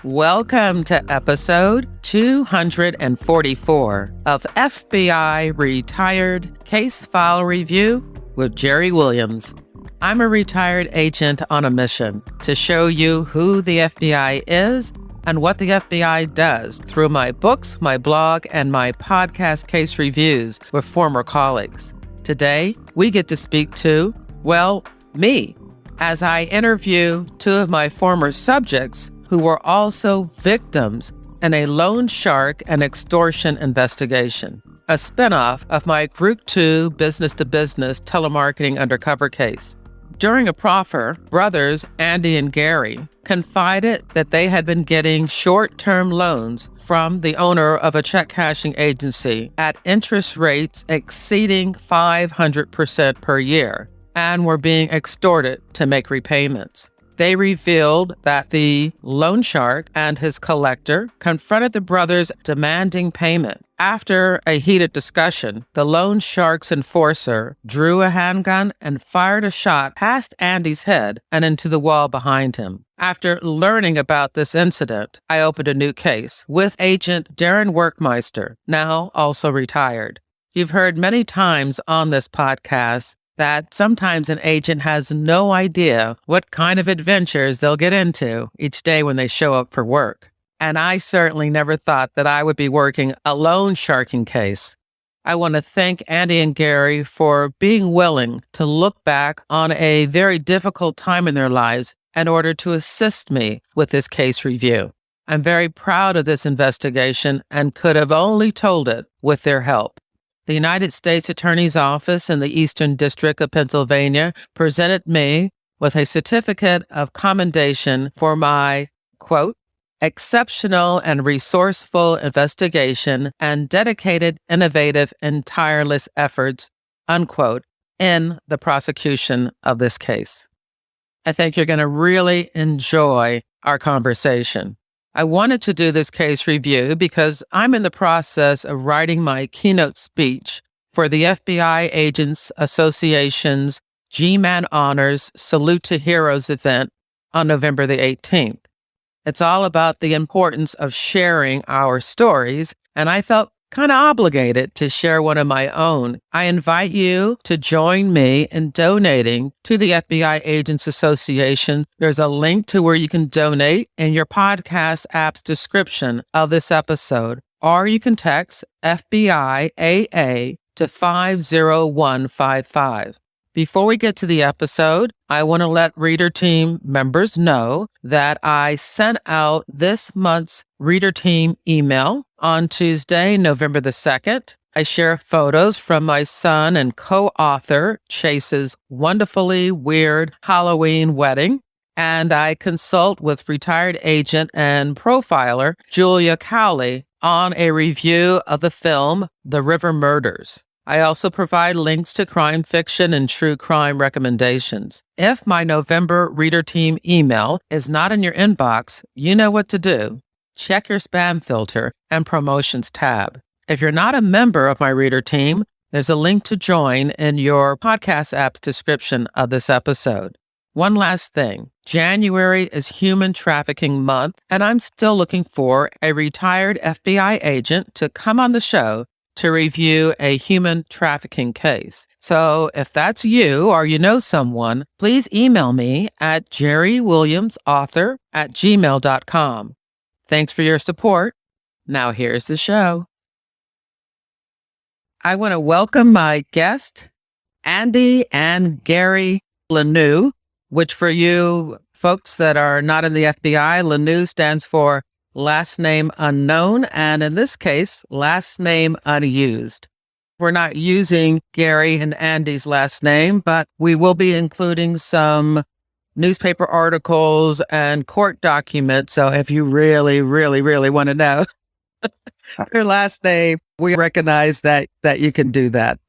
Welcome to episode 244 of FBI Retired Case File Review with Jerri Williams. I'm a retired agent on a mission to show you who the FBI is and what the FBI does through my books, my blog, and my podcast case reviews with former colleagues. Today, we get to speak to, me, as I interview two of my former subjects who were also victims in a loan shark and extortion investigation, a spinoff of my Group 2 business-to-business telemarketing undercover case. During a proffer, brothers Andy and Gary confided that they had been getting short-term loans from the owner of a check-cashing agency at interest rates exceeding 500% per year and were being extorted to make repayments. They revealed that the loan shark and his collector confronted the brothers demanding payment. After a heated discussion, the loan shark's enforcer drew a handgun and fired a shot past Andy's head and into the wall behind him. After learning about this incident, I opened a new case with Agent Darren Workmeister, now also retired. You've heard many times on this podcast that sometimes an agent has no idea what kind of adventures they'll get into each day when they show up for work. And I certainly never thought that I would be working a loan sharking case. I want to thank Andy and Gary for being willing to look back on a very difficult time in their lives in order to assist me with this case review. I'm very proud of this investigation and could have only told it with their help. The United States Attorney's Office in the Eastern District of Pennsylvania presented me with a certificate of commendation for my, quote, exceptional and resourceful investigation and dedicated, innovative, and tireless efforts, unquote, in the prosecution of this case. I think you're going to really enjoy our conversation. I wanted to do this case review because I'm in the process of writing my keynote speech for the FBI Agents Association's G-Man Honors Salute to Heroes event on November the 18th. It's all about the importance of sharing our stories, and I felt kind of obligated to share one of my own. I invite you to join me in donating to the FBI Agents Association. There's a link to where you can donate in your podcast app's description of this episode, or you can text FBI AA to 50155. Before we get to the episode, I want to let Reader Team members know that I sent out this month's Reader Team email on Tuesday, November the 2nd. I share photos from my son and co-author Chase's wonderfully weird Halloween wedding, and I consult with retired agent and profiler Julia Cowley on a review of the film The River Murders. I also provide links to crime fiction and true crime recommendations. If my November Reader Team email is not in your inbox, you know what to do. Check your spam filter and promotions tab. If you're not a member of my Reader Team, there's a link to join in your podcast app's description of this episode. One last thing. January is Human Trafficking Month, and I'm still looking for a retired FBI agent to come on the show to review a human trafficking case. So if that's you or you know someone, please email me at jerrywilliamsauthor@gmail.com. Thanks for your support. Now here's the show. I want to welcome my guest, Andy and Gary Lanou, which for you folks that are not in the FBI, Lanou stands for last name unknown, and in this case, last name unused. We're not using Gary and Andy's last name, but we will be including some newspaper articles and court documents. So if you really, really, really want to know their last name, we recognize that you can do that.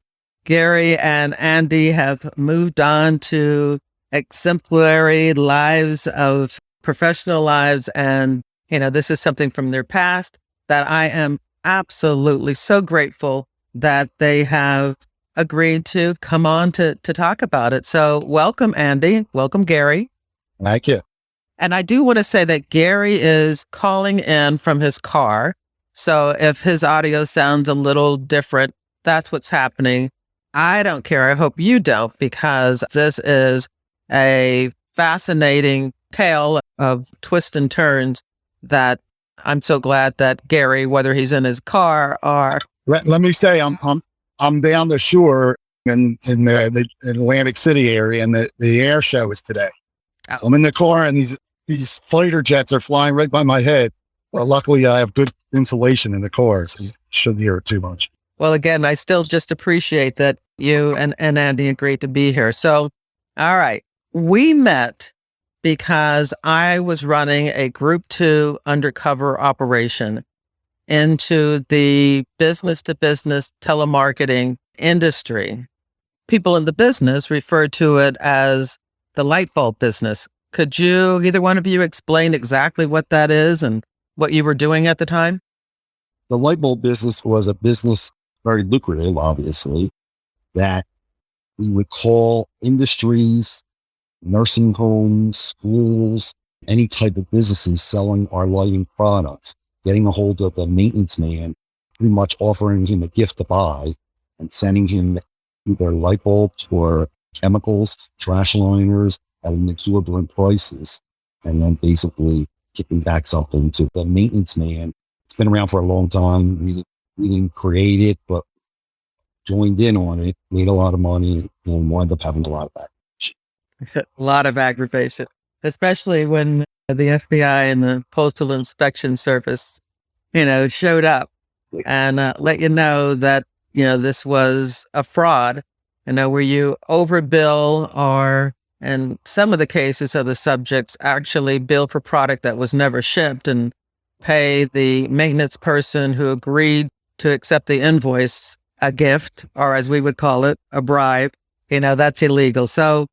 Gary and Andy have moved on to exemplary lives of professional lives, and this is something from their past that I am absolutely so grateful that they have agreed to come on to talk about it. So welcome, Andy. Welcome, Gary. Thank you. And I do want to say that Gary is calling in from his car. So if his audio sounds a little different, that's what's happening. I don't care. I hope you don't, because this is a fascinating tale of twists and turns that I'm so glad that Gary, whether he's in his car or... Let me say, I'm down the shore in the Atlantic City area, and the air show is today. Oh. So I'm in the car, and these fighter jets are flying right by my head. Well, luckily, I have good insulation in the car, so you shouldn't hear it too much. Well, again, I still just appreciate that you and Andy agreed to be here. So, all right, we met because I was running a Group 2 undercover operation into the business-to-business telemarketing industry. People in the business refer to it as the light bulb business. Could you, either one of you, explain exactly what that is and what you were doing at the time? The light bulb business was a business, very lucrative, obviously, that we would call industries, nursing homes, schools, any type of businesses selling our lighting products, getting a hold of the maintenance man, pretty much offering him a gift to buy and sending him either light bulbs or chemicals, trash liners at an exorbitant prices, and then basically kicking back something to the maintenance man. It's been around for a long time. We didn't create it, but joined in on it, made a lot of money, and wound up having a lot of aggravation. A lot of aggravation, especially when the FBI and the Postal Inspection Service, showed up and let you know that, this was a fraud, where you overbill or, in some of the cases of the subjects, actually bill for product that was never shipped and pay the maintenance person who agreed to accept the invoice a gift, or as we would call it, a bribe. That's illegal. So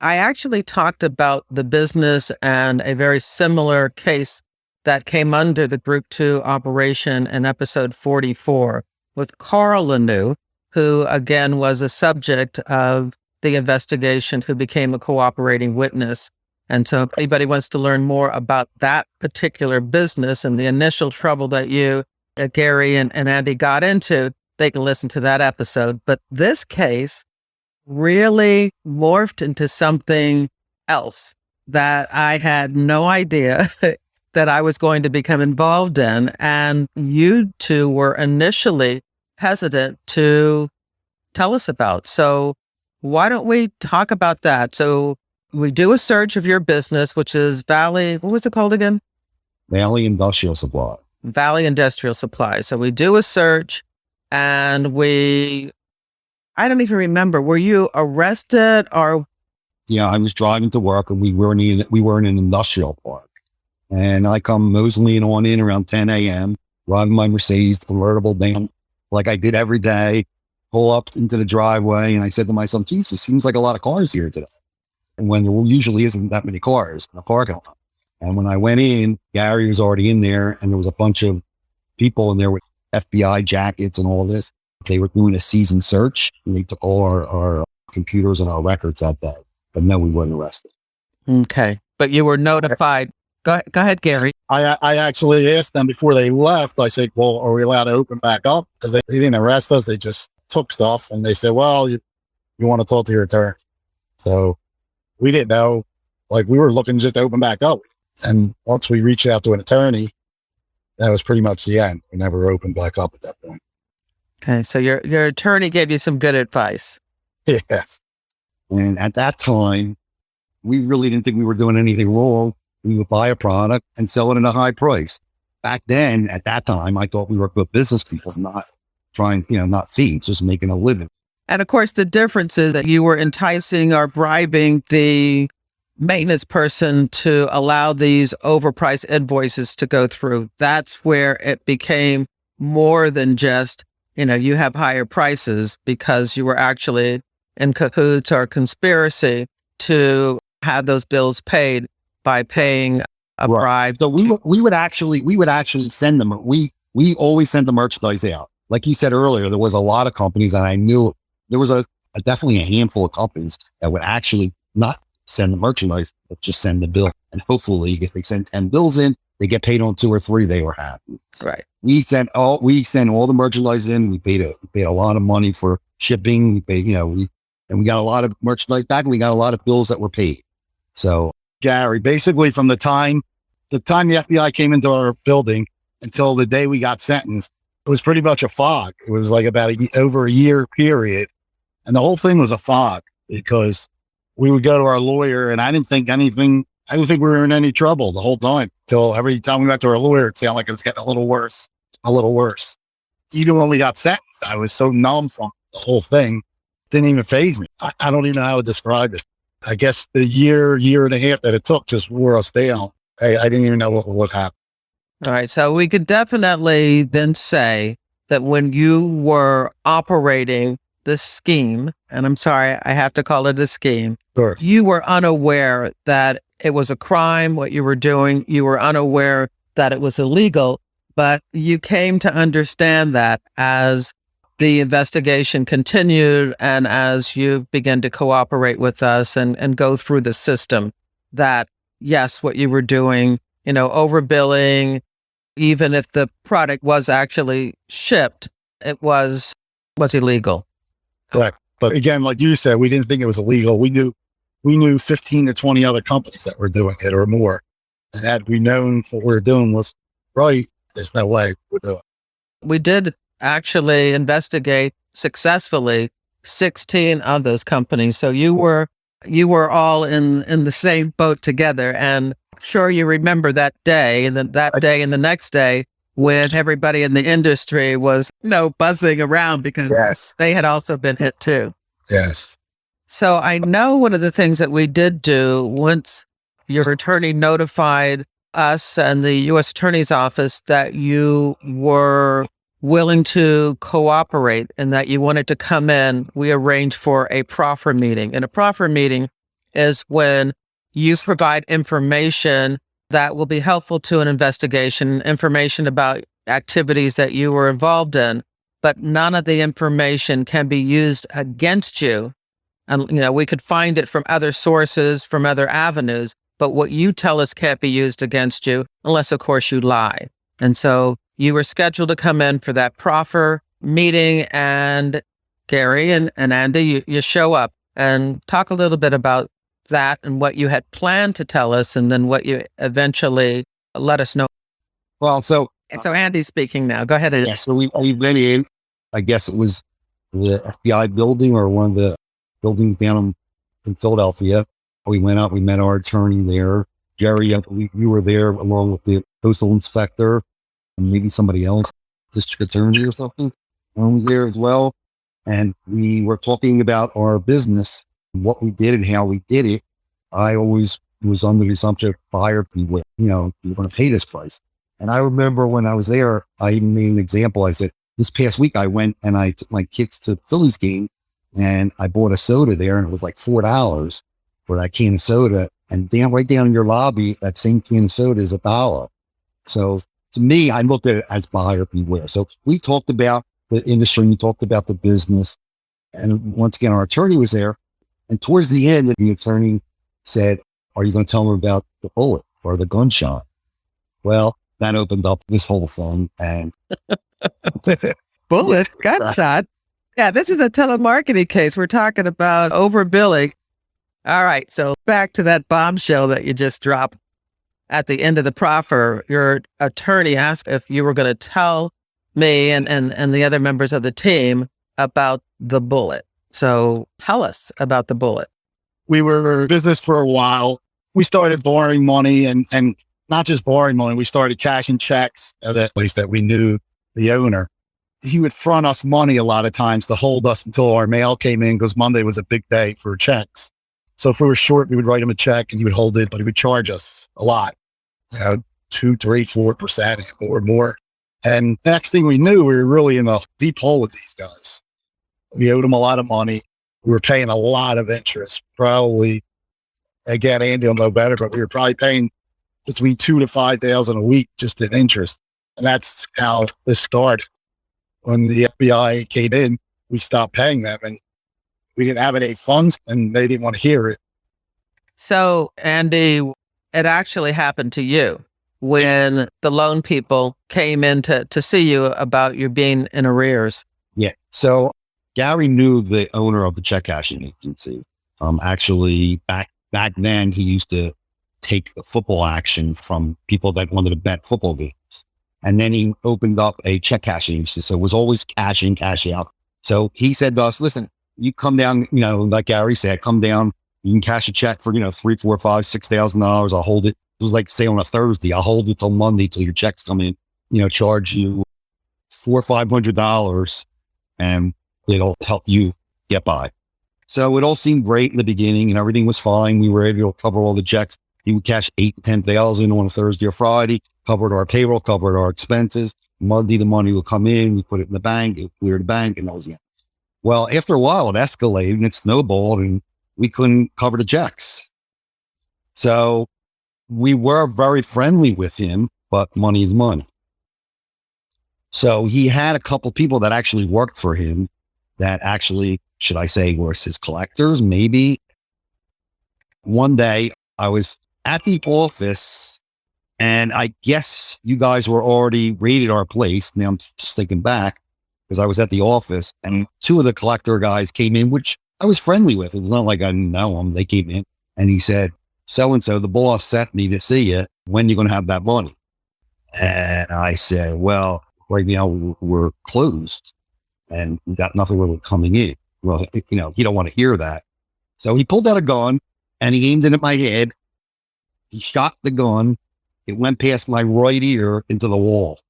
I actually talked about the business and a very similar case that came under the Group 2 operation in episode 44 with Carl Lanou, who again was a subject of the investigation, who became a cooperating witness. And so if anybody wants to learn more about that particular business and the initial trouble that Gary and Andy got into, they can listen to that episode. But this case really morphed into something else that I had no idea that I was going to become involved in. And you two were initially hesitant to tell us about. So why don't we talk about that? So we do a search of your business, which is Valley, what was it called again? Valley Industrial Supply. Valley Industrial Supply. So we do a search and I don't even remember, were you arrested or? Yeah, I was driving to work and we were in an industrial park. And I come moseying on in around 10 a.m., driving my Mercedes convertible down like I did every day, pull up into the driveway. And I said to myself, Jesus, seems like a lot of cars here today. And when there usually isn't that many cars in the parking lot. And when I went in, Gary was already in there and there was a bunch of people in there with FBI jackets and all this. They were doing a season search and they took all our computers and our records that day. But no, we weren't arrested. Okay. But you were notified. Go ahead, Gary. I actually asked them before they left. I said, well, are we allowed to open back up? Because they didn't arrest us. They just took stuff. And they said, well, you want to talk to your attorney. So we didn't know. Like, we were looking just to open back up. And once we reached out to an attorney, that was pretty much the end. We never opened back up at that point. Okay. So your attorney gave you some good advice. Yes. And at that time, we really didn't think we were doing anything wrong. We would buy a product and sell it at a high price. Back then, at that time, I thought we were good business people, not trying, not thieves, just making a living. And of course, the difference is that you were enticing or bribing the maintenance person to allow these overpriced invoices to go through. That's where it became more than just, you have higher prices, because you were actually in cahoots or conspiracy to have those bills paid by paying a bribe. So we would actually send them. We always send the merchandise out. Like you said earlier, there was a lot of companies, and I knew there was definitely a handful of companies that would actually not send the merchandise, but just send the bill. And hopefully if they send 10 bills in, they get paid on 2 or 3, they were happy. Right. We sent all the merchandise in. We paid a lot of money for shipping. We paid, and we got a lot of merchandise back, and we got a lot of bills that were paid. So Gary, basically from the time the FBI came into our building until the day we got sentenced, it was pretty much a fog. It was like about over a year period. And the whole thing was a fog because we would go to our lawyer, and I didn't think we were in any trouble the whole time. Till every time we went to our lawyer, it sounded like it was getting a little worse. Even when we got sentenced, I was so numb from the whole thing. It didn't even faze me. I don't even know how to describe it. I guess the year and a half that it took just wore us down. I didn't even know what happened. All right. So we could definitely then say that when you were operating this scheme, and I'm sorry, I have to call it a scheme. Sure. You were unaware that it was a crime, what you were doing. You were unaware that it was illegal, but you came to understand that as the investigation continued and as you began to cooperate with us and go through the system, that yes, what you were doing, overbilling, even if the product was actually shipped, it was illegal. Correct. But again, like you said, we didn't think it was illegal. We knew 15 to 20 other companies that were doing it or more. And had we known what we were doing was right, there's no way we're doing it. We did actually investigate successfully 16 of those companies. So you were all in the same boat together. And sure, you remember that day and that day and the next day when everybody in the industry was buzzing around because they had also been hit too. Yes. So I know one of the things that we did do once your attorney notified us and the U.S. Attorney's Office that you were willing to cooperate and that you wanted to come in, we arranged for a proffer meeting. And a proffer meeting is when you provide information that will be helpful to an investigation, information about activities that you were involved in, but none of the information can be used against you. And, we could find it from other sources, from other avenues, but what you tell us can't be used against you unless, of course, you lie. And so you were scheduled to come in for that proffer meeting, and Gary and Andy, you show up and talk a little bit about that and what you had planned to tell us and then what you eventually let us know. Well, so Andy's speaking now. Go ahead. Yeah, so we went in, I guess it was the FBI building or one of the buildings down in Philadelphia. We went out, we met our attorney there. Jerry, we were there along with the postal inspector and maybe somebody else, district attorney or something. One was there as well. And we were talking about our business, what we did and how we did it. I always was under the assumption of buyer beware, you're going to pay this price. And I remember when I was there, I even made an example. I said, this past week I went and I took my kids to the Phillies game and I bought a soda there and it was like $4 for that can of soda. And right down in your lobby, that same can of soda is $1. So to me, I looked at it as buyer beware. So we talked about the industry, we talked about the business. And once again, our attorney was there. And towards the end, the attorney said, are you going to tell them about the bullet or the gunshot? Well, that opened up this whole thing. And bullet, gunshot. Yeah, this is a telemarketing case. We're talking about overbilling. All right. So back to that bombshell that you just dropped at the end of the proffer. Your attorney asked if you were going to tell me and the other members of the team about the bullet. So tell us about the bullet. We were in business for a while. We started borrowing money and not just borrowing money. We started cashing checks at a place that we knew the owner. He would front us money a lot of times to hold us until our mail came in because Monday was a big day for checks. So if we were short, we would write him a check and he would hold it, but he would charge us a lot, 2, 3, 4% or more. And next thing we knew, we were really in a deep hole with these guys. We owed them a lot of money. We were paying a lot of interest, probably, again, Andy will know better, but we were probably paying between $2,000 to $5,000 a week just in interest. And that's how this started. When the FBI came in, we stopped paying them and we didn't have any funds and they didn't want to hear it. So, Andy, it actually happened to you when the loan people came in to see you about you being in arrears. Yeah. So Gary knew the owner of the check cashing agency. Actually, back then, he used to take football action from people that wanted to bet football games. And then he opened up a check cashing agency. So it was always cash in, cash out. So he said to us, listen, you come down, like Gary said, come down, you can cash a check for, $3, $4, $5, $6,000. I'll hold it. It was like, say on a Thursday, I'll hold it till Monday till your checks come in, charge you $400 or $500 and it'll help you get by. So it all seemed great in the beginning and everything was fine. We were able to cover all the checks. He would cash 8 to 10,000 on a Thursday or Friday, covered our payroll, covered our expenses. Monday, the money would come in. We put it in the bank, it cleared the bank, and that was it. Well, after a while, it escalated and it snowballed and we couldn't cover the checks. So we were very friendly with him, but money is money. So he had a couple people that actually worked for him that actually, should I say, were his collectors, maybe. One day I was at the office and I guess you guys were already raided our place. Now I'm just thinking back because I was at the office and two of the collector guys came in, which I was friendly with. It was not like I didn't know them. They came in and he said, so-and-so, the boss sent me to see you. When you going to have that money? And I said, well, right now we're closed and we got nothing really coming in. Well, you don't want to hear that. So he pulled out a gun and he aimed it at my head. He shot the gun. It went past my right ear into the wall.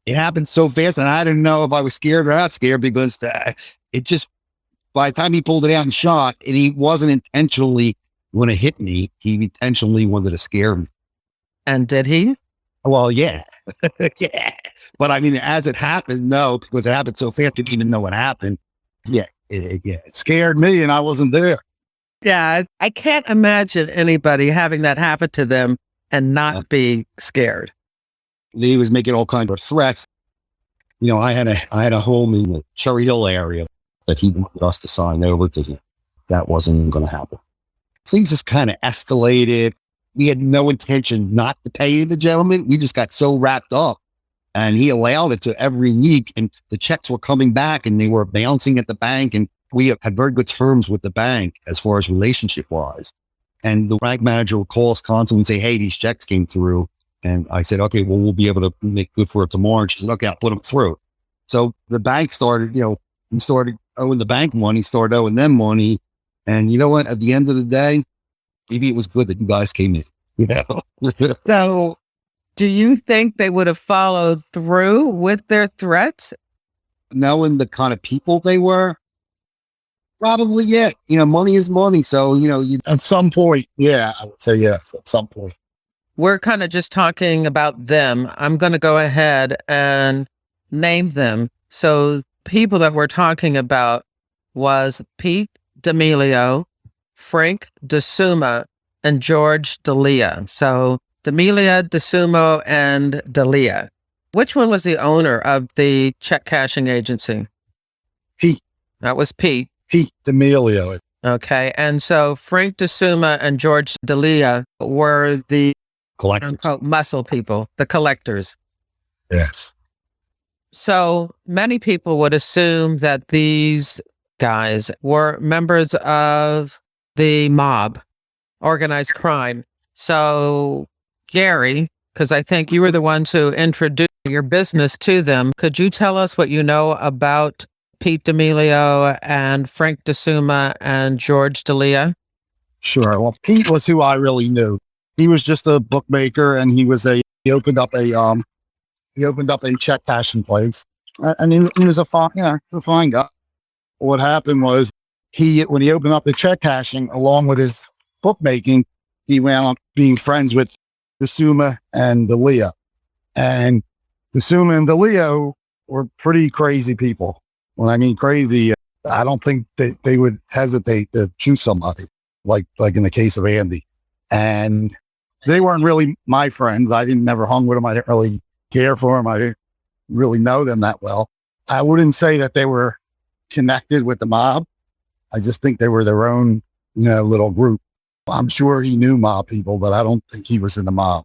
It happened so fast and I didn't know if I was scared or not scared because it just, by the time he pulled it out and shot, and he wasn't intentionally going to hit me. He intentionally wanted to scare me. And did he? Well, yeah. Yeah. But I mean, as it happened, no, because it happened so fast, I didn't even know what happened. Yeah. It scared me and I wasn't there. Yeah. I can't imagine anybody having that happen to them and not be scared. He was making all kinds of threats. I had a home in the Cherry Hill area that he wanted us to sign over to him. That wasn't going to happen. Things just kind of escalated. We had no intention not to pay the gentleman. We just got so wrapped up and he allowed it to every week and the checks were coming back and they were bouncing at the bank. And we had very good terms with the bank as far as relationship wise. And the bank manager would call us constantly and say, hey, these checks came through. And I said, okay, well, we'll be able to make good for it tomorrow. And she said, okay, I'll put them through. So the bank started, we started owing the bank money, started owing them money. And you know what? At the end of the day, maybe it was good that you guys came in. So do you think they would have followed through with their threats? Knowing the kind of people they were, probably, yeah. Money is money. So, at some point, yeah, I would say yes, at some point. We're kind of just talking about them. I'm going to go ahead and name them. So people that we're talking about was Pete D'Amelio, Frank DeSuma, and George D'Elia. So D'Amelio, DeSumo, and D'Elia. Which one was the owner of the check cashing agency? Pete. That was Pete. Pete D'Amelio. Okay. And so Frank DeSuma and George D'Elia were the collectors, muscle people, the collectors. Yes. So many people would assume that these guys were members of the mob, organized crime. So Gary, because I think you were the ones who introduced your business to them, could you tell us what you know about Pete D'Amelio and Frank DeSuma and George D'Elia? Sure. Well, Pete was who I really knew. He was just a bookmaker and he opened up a check cashing place. And he was a fine guy. What happened was when he opened up the check cashing along with his bookmaking, he wound up being friends with DeSuma and D'Elia. And DeSuma and D'Elia were pretty crazy people. When I mean crazy, I don't think they would hesitate to shoot somebody like in the case of Andy. And they weren't really my friends. I never hung with them. I didn't really care for them. I didn't really know them that well. I wouldn't say that they were connected with the mob. I just think they were their own little group. I'm sure he knew mob people, but I don't think he was in the mob,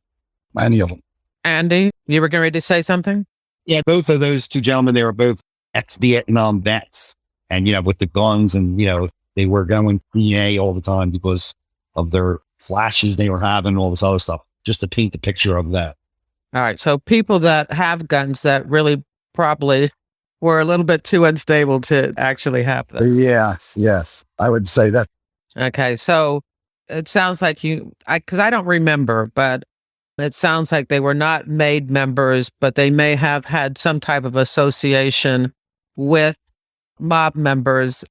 any of them. Andy, you were getting ready to say something? Yeah, both of those two gentlemen, they were both ex-Vietnam vets. And, with the guns and, they were going PA all the time because of their flashes they were having, all this other stuff, just to paint the picture of that. All right. So people that have guns that really probably were a little bit too unstable to actually have them. Yes. I would say that. Okay. So it sounds like because I don't remember, but it sounds like they were not made members, but they may have had some type of association with mob members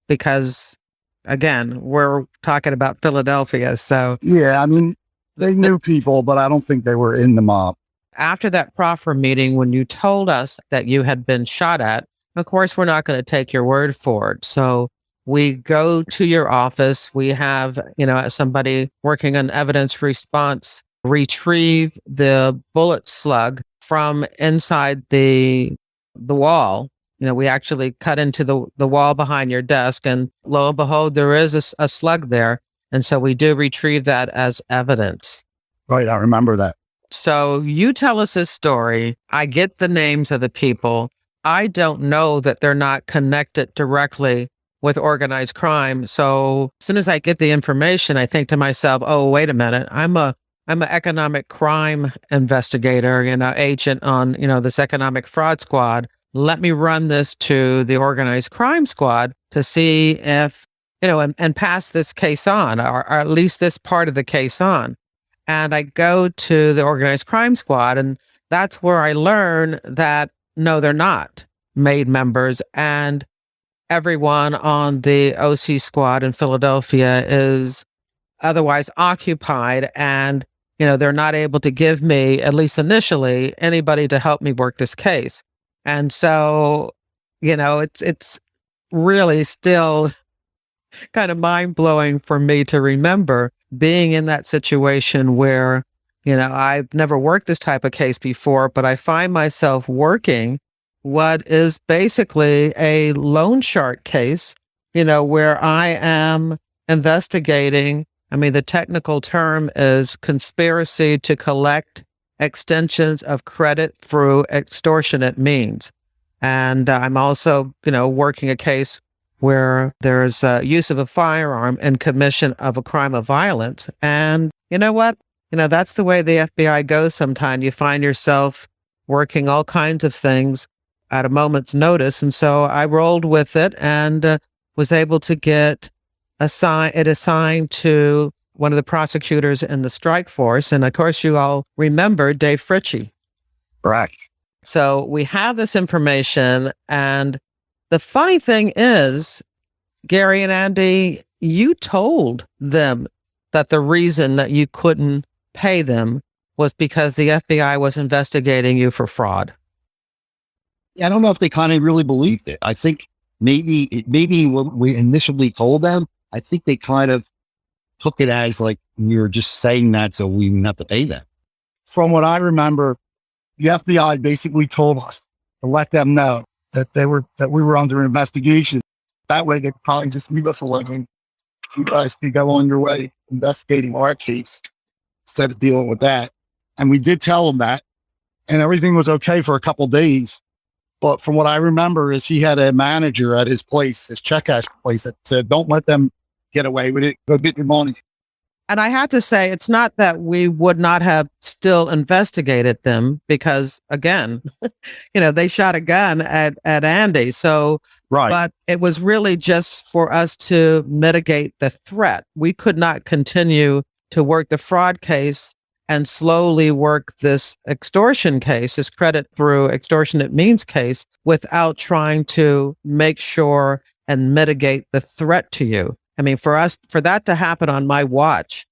because, again, we're talking about Philadelphia. So yeah, they knew people, but I don't think they were in the mob. After that proffer meeting, when you told us that you had been shot at, of course, we're not going to take your word for it. So we go to your office. We have, somebody working on evidence response retrieve the bullet slug from inside the wall. We actually cut into the wall behind your desk, and lo and behold, there is a slug there. And so we do retrieve that as evidence. Right, I remember that. So you tell us this story. I get the names of the people. I don't know that they're not connected directly with organized crime. So as soon as I get the information, I think to myself, oh, wait a minute. I'm an economic crime investigator, agent on, this economic fraud squad. Let me run this to the organized crime squad to see if, and pass this case on, or at least this part of the case on. And I go to the organized crime squad, and that's where I learn that, no, they're not made members. And everyone on the OC squad in Philadelphia is otherwise occupied. And, they're not able to give me, at least initially, anybody to help me work this case. And so, it's really still kind of mind-blowing for me to remember being in that situation where, I've never worked this type of case before, but I find myself working what is basically a loan shark case, where I am investigating. The technical term is conspiracy to collect extensions of credit through extortionate means. And I'm also, working a case where there's use of a firearm and commission of a crime of violence. And you know what? That's the way the FBI goes sometimes. You find yourself working all kinds of things at a moment's notice. And so I rolled with it and was able to get assigned to one of the prosecutors in the strike force. And of course, you all remember Dave Fritchie. Correct. So we have this information, and the funny thing is, Gary and Andy, you told them that the reason that you couldn't pay them was because the FBI was investigating you for fraud. I don't know if they kind of really believed it. I think maybe when we initially told them, I think they kind of took it as like we were just saying that so we didn't have to pay them. From what I remember, the FBI basically told us to let them know that we were under investigation. That way they could probably just leave us alone. You guys could go on your way investigating our case instead of dealing with that. And we did tell them that, and everything was okay for a couple of days. But from what I remember is he had a manager at his place, his check cash place, that said, don't let them get away with it. Go get your money. And I had to say, it's not that we would not have still investigated them because, again, they shot a gun at Andy. So, right. But it was really just for us to mitigate the threat. We could not continue to work the fraud case and slowly work this extortion case, this credit through extortionate means case, without trying to make sure and mitigate the threat to you. For that to happen on my watch,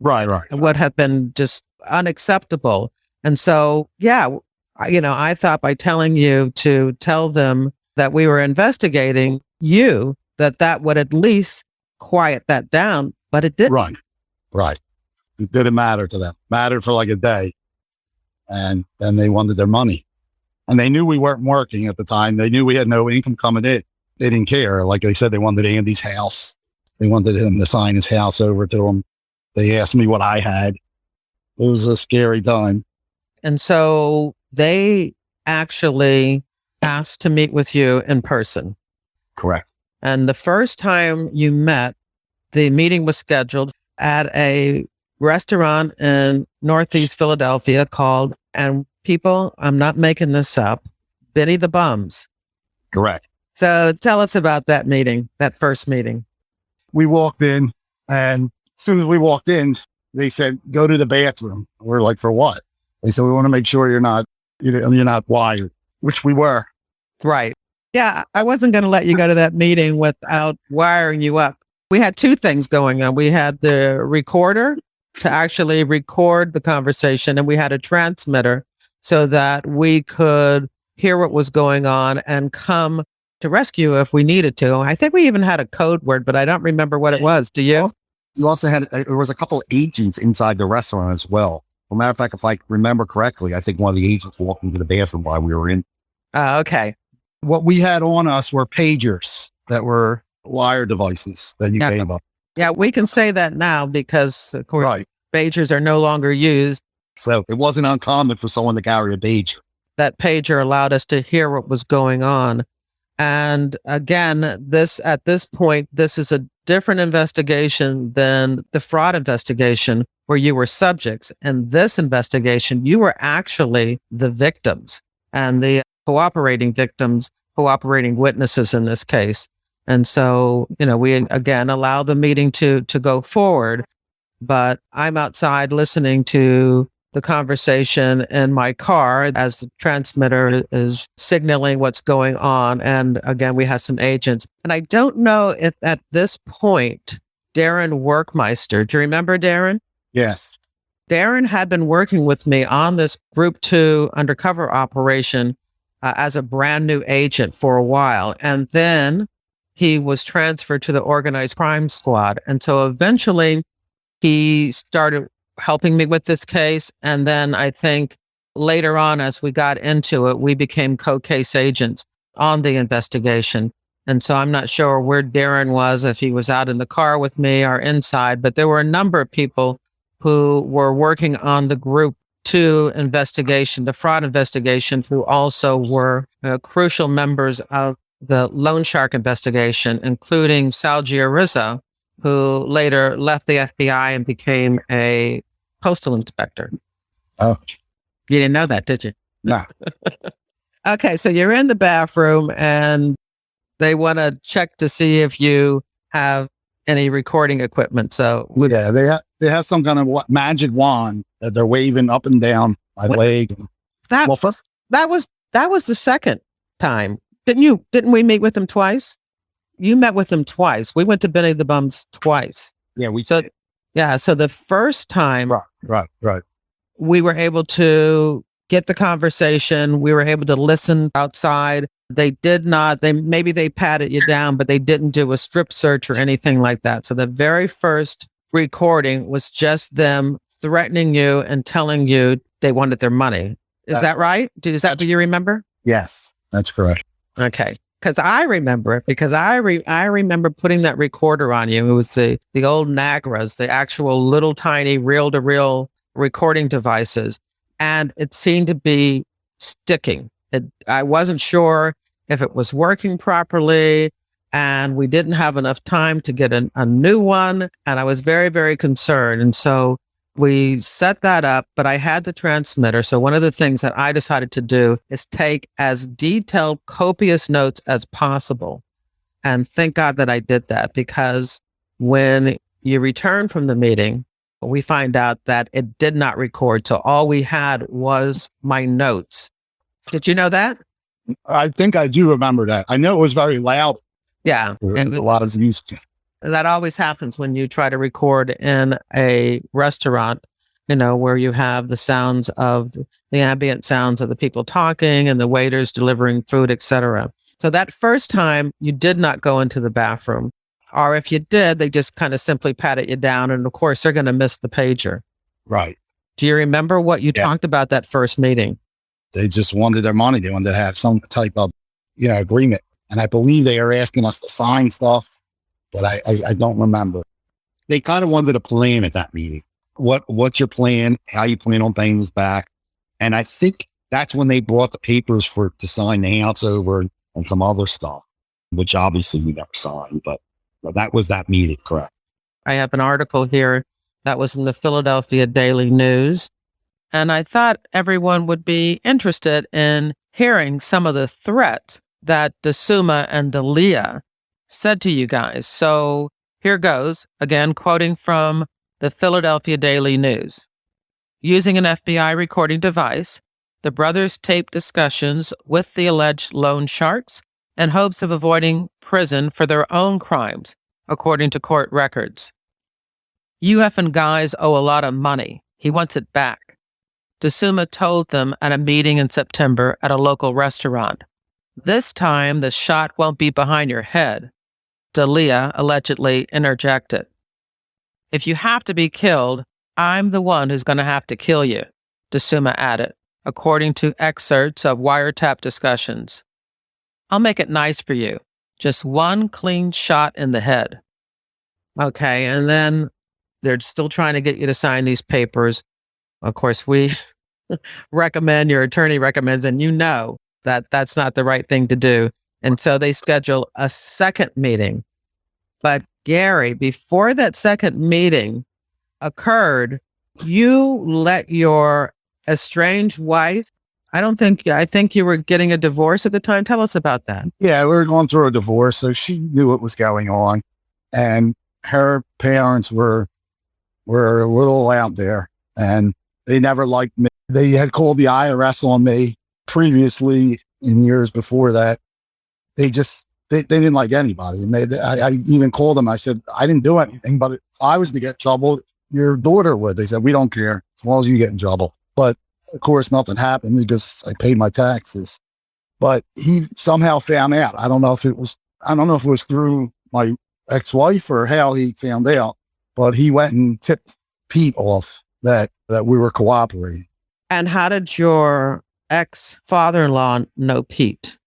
right, would have been just unacceptable. And so, I thought by telling you to tell them that we were investigating you, that would at least quiet that down, but it didn't. Right. It didn't matter to them. Mattered for like a day. And then they wanted their money. And they knew we weren't working at the time. They knew we had no income coming in. They didn't care. Like I said, they wanted Andy's house. They wanted him to sign his house over to them. They asked me what I had. It was a scary time. And so they actually asked to meet with you in person. Correct. And the first time you met, the meeting was scheduled at a restaurant in Northeast Philadelphia called, and people, I'm not making this up, Benny the Bums. Correct. So tell us about that meeting, that first meeting. We walked in, and as soon as we walked in, they said, go to the bathroom. We're like, for what? They said, we want to make sure you're not wired, which we were. Right. Yeah, I wasn't going to let you go to that meeting without wiring you up. We had two things going on. We had the recorder to actually record the conversation, and we had a transmitter so that we could hear what was going on and come to rescue if we needed to. I think we even had a code word, but I don't remember what it was. Do you? You also had, there was a couple of agents inside the restaurant as well. As a matter of fact, if I remember correctly, I think one of the agents walked into the bathroom while we were in. Okay. What we had on us were pagers that were wire devices that you gave up. Yeah, we can say that now because, of course, pagers are no longer used. So it wasn't uncommon for someone to carry a pager. That pager allowed us to hear what was going on. And again, at this point, this is a different investigation than the fraud investigation where you were subjects. In this investigation, you were actually the victims and the cooperating victims, cooperating witnesses in this case. And so, we again allow the meeting to go forward, but I'm outside listening to the conversation in my car as the transmitter is signaling what's going on. And again, we had some agents. And I don't know if at this point, Darren Workmeister, do you remember Darren? Yes. Darren had been working with me on this Group 2 undercover operation as a brand new agent for a while. And then he was transferred to the organized crime squad. And so eventually he started helping me with this case. And then I think later on, as we got into it, we became co-case agents on the investigation. And so I'm not sure where Darren was, if he was out in the car with me or inside, but there were a number of people who were working on the Group 2 investigation, the fraud investigation, who also were crucial members of the Loan Shark investigation, including Sal Giarrizzo, who later left the FBI and became a postal inspector. Oh. You didn't know that, did you? No. Okay, so you're in the bathroom and they want to check to see if you have any recording equipment. So yeah, they have some kind of magic wand that they're waving up and down my leg. That was the second time. Didn't we meet with them twice? You met with them twice. We went to Benny the Bums twice. Yeah, so the first time, right, we were able to get the conversation. We were able to listen outside. They did not. Maybe they patted you down, but they didn't do a strip search or anything like that. So the very first recording was just them threatening you and telling you they wanted their money. Is that right? Is that what you remember? Yes, that's correct. Okay. Because I remember it, because I remember putting that recorder on you. It was the old Nagras, the actual little tiny reel-to-reel recording devices. And it seemed to be sticking. I wasn't sure if it was working properly, and we didn't have enough time to get a new one. And I was very, very concerned. And so we set that up, but I had the transmitter. So one of the things that I decided to do is take as detailed, copious notes as possible. And thank God that I did that, because when you return from the meeting, we find out that it did not record. So all we had was my notes. Did you know that? I think I do remember that. I know it was very loud. Yeah. And a lot of music. That always happens when you try to record in a restaurant, where you have the sounds of the ambient sounds of the people talking and the waiters delivering food, etc. So that first time you did not go into the bathroom, or if you did, they just kind of simply patted you down. And of course, they're going to miss the pager. Right. Do you remember what you talked about that first meeting? They just wanted their money. They wanted to have some type of, agreement. And I believe they are asking us to sign stuff. but I don't remember. They kind of wanted a plan at that meeting. What's your plan? How you plan on paying this back? And I think that's when they brought the papers to sign the house over and some other stuff, which obviously we never signed, but that was that meeting, correct? I have an article here that was in the Philadelphia Daily News, and I thought everyone would be interested in hearing some of the threats that DeSuma and D'Elia said to you guys. So here goes, again, quoting from the Philadelphia Daily News. Using an FBI recording device, the brothers taped discussions with the alleged loan sharks in hopes of avoiding prison for their own crimes, according to court records. "You effing guys owe a lot of money. He wants it back," DeSuma told them at a meeting in September at a local restaurant. "This time, the shot won't be behind your head," D'Elia allegedly interjected. "If you have to be killed, I'm the one who's going to have to kill you," DeSuma added, according to excerpts of wiretap discussions. "I'll make it nice for you. Just one clean shot in the head." Okay, and then they're still trying to get you to sign these papers. Of course, we recommend, your attorney recommends, and you know that that's not the right thing to do. And so they schedule a second meeting. But Gary, before that second meeting occurred, you let your estranged wife, I think you were getting a divorce at the time. Tell us about that. Yeah, we were going through a divorce, so she knew what was going on. And her parents were a little out there, and they never liked me. They had called the IRS on me previously in years before that. They didn't like anybody. And I even called them. I said, I didn't do anything, but if I was to get in trouble, your daughter would. They said, we don't care as long as you get in trouble. But of course, nothing happened because I paid my taxes. But he somehow found out. I don't know if it was through my ex-wife or how he found out, but he went and tipped Pete off that we were cooperating. And how did your ex-father-in-law know Pete?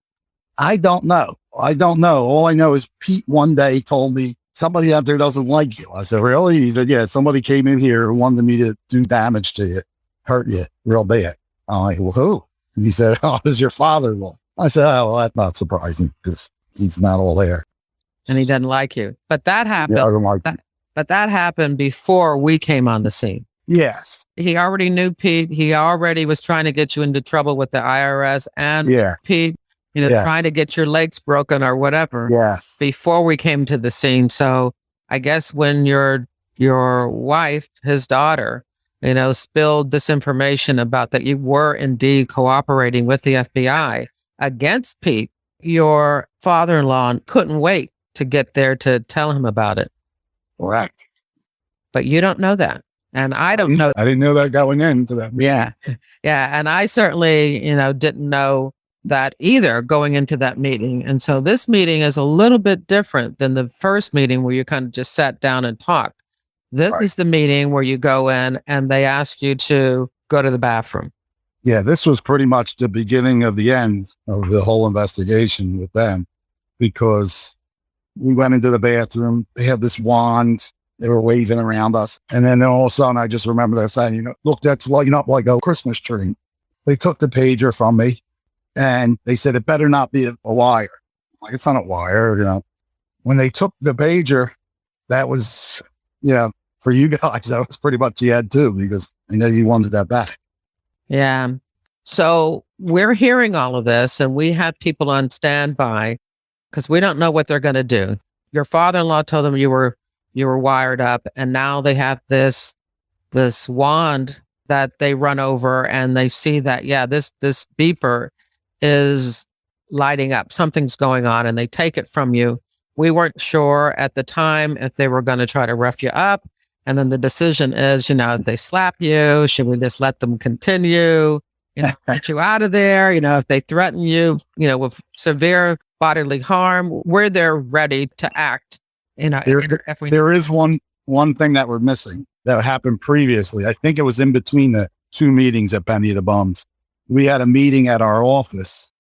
I don't know. All I know is Pete one day told me, somebody out there doesn't like you. I said, really? He said, yeah, somebody came in here and wanted me to do damage to you, hurt you real bad. I'm like, well, who? And he said, oh, it was your father-in-law. I said, oh, well, that's not surprising because he's not all there. And he doesn't like you. But that happened. Yeah, I don't like but that happened before we came on the scene. Yes. He already knew Pete. He already was trying to get you into trouble with the IRS and Pete, trying to get your legs broken or whatever. Yes. Before we came to the scene. So I guess when your wife, his daughter, spilled this information about that you were indeed cooperating with the FBI against Pete, your father-in-law couldn't wait to get there to tell him about it. Correct. But you don't know that. And I don't know. I didn't know that going into that. Yeah. Yeah. And I certainly, didn't know that either going into that meeting. And so this meeting is a little bit different than the first meeting where you kind of just sat down and talked. This is the meeting where you go in and they ask you to go to the bathroom. Yeah, this was pretty much the beginning of the end of the whole investigation with them, because we went into the bathroom. They had this wand. They were waving around us. And then all of a sudden, I just remember them saying, look, that's lighting up like a Christmas tree. They took the pager from me and they said, it better not be a wire. I'm like, it's not a wire, When they took the pager, that was, for you guys, that was pretty much the end too, because I know you wanted that back. Yeah. So we're hearing all of this and we have people on standby because we don't know what they're going to do. Your father-in-law told them you were wired up, and now they have this wand that they run over and they see that, this beeper is lighting up. Something's going on, and they take it from you. We weren't sure at the time if they were going to try to rough you up. And then the decision is, if they slap you, should we just let them continue, get you out of there? If they threaten you, with severe bodily harm, we're there ready to act. There is one thing that we're missing that happened previously. I think it was in between the two meetings at Penny the Bums. We had a meeting at our office,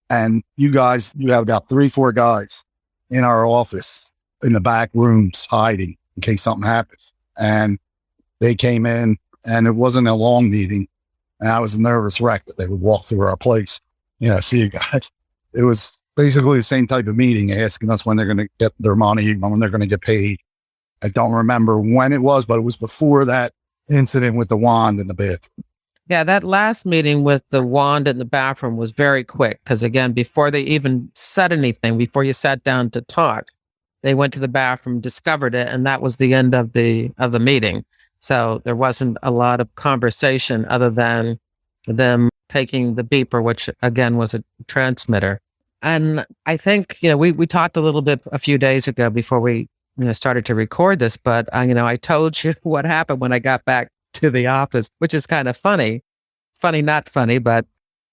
and you have about 3-4 guys in our office. in the back rooms hiding in case something happens. And they came in, and it wasn't a long meeting. And I was a nervous wreck that they would walk through our place. See you guys. It was basically the same type of meeting, asking us when they're going to get their money, when they're going to get paid. I don't remember when it was, but it was before that incident with the wand in the bathroom. Yeah, that last meeting with the wand in the bathroom was very quick because, again, before they even said anything, before you sat down to talk, they went to the bathroom, discovered it, and that was the end of the meeting. So there wasn't a lot of conversation other than them taking the beeper, which, again, was a transmitter. And I think, we talked a little bit a few days ago before we started to record this, but, I told you what happened when I got back to the office, which is kind of funny, not funny, but